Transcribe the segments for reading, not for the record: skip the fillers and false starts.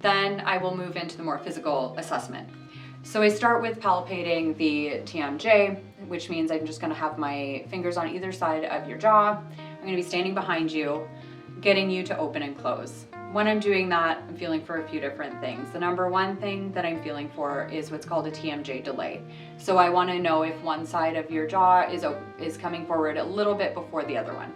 Then I will move into the more physical assessment. So I start with palpating the TMJ, which means I'm just gonna have my fingers on either side of your jaw. I'm gonna be standing behind you, getting you to open and close. When I'm doing that, I'm feeling for a few different things. The number one thing that I'm feeling for is what's called a TMJ delay. So I wanna know if one side of your jaw is coming forward a little bit before the other one.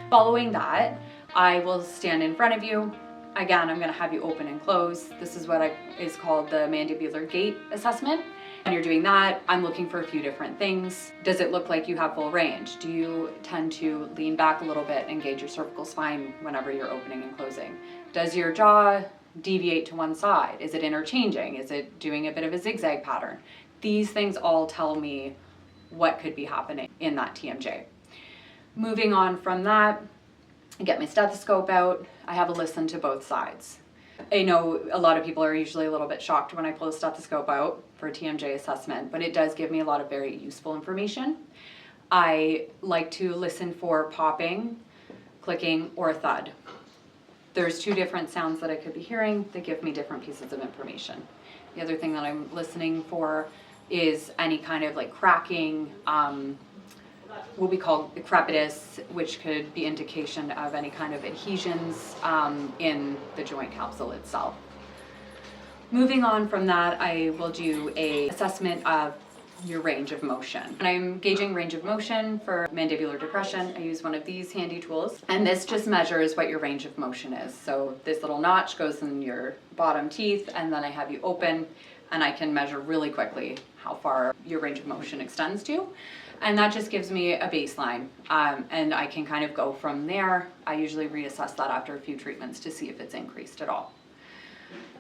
Following that, I will stand in front of you. Again, I'm gonna have you open and close. This is what is called the mandibular gait assessment. When you're doing that, I'm looking for a few different things. Does it look like you have full range? Do you tend to lean back a little bit and engage your cervical spine whenever you're opening and closing? Does your jaw deviate to one side? Is it interchanging? Is it doing a bit of a zigzag pattern? These things all tell me what could be happening in that TMJ. Moving on from that, I get my stethoscope out. I have a listen to both sides. I know a lot of people are usually a little bit shocked when I pull a stethoscope out for a TMJ assessment, but it does give me a lot of very useful information. I like to listen for popping, clicking, or thud. There's two different sounds that I could be hearing that give me different pieces of information. The other thing that I'm listening for is any kind of like cracking, what we call crepitus, which could be indication of any kind of adhesions in the joint capsule itself. Moving on from that, I will do an assessment of your range of motion. And I'm gauging range of motion for mandibular depression. I use one of these handy tools, and this just measures what your range of motion is. So this little notch goes in your bottom teeth, and then I have you open, and I can measure really quickly how far your range of motion extends to. And that just gives me a baseline, and I can kind of go from there. I usually reassess that after a few treatments to see if it's increased at all.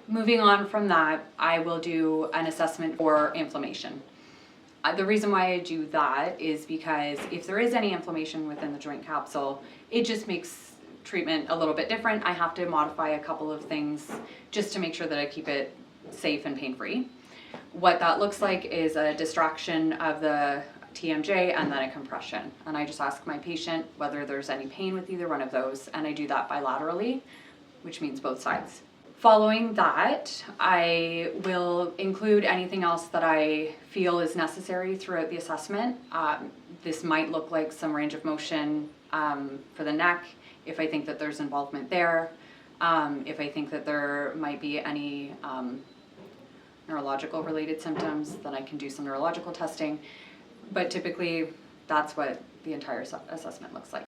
Moving on from that, I will do an assessment for inflammation. The reason why I do that is because if there is any inflammation within the joint capsule, it just makes treatment a little bit different. I have to modify a couple of things just to make sure that I keep it safe and pain-free. What that looks like is a distraction of the TMJ and then a compression. And I just ask my patient whether there's any pain with either one of those, and I do that bilaterally, which means both sides. Following that, I will include anything else that I feel is necessary throughout the assessment. This might look like some range of motion for the neck, if I think that there's involvement there. If I think that there might be any neurological related symptoms, then I can do some neurological testing. But typically, that's what the entire assessment looks like.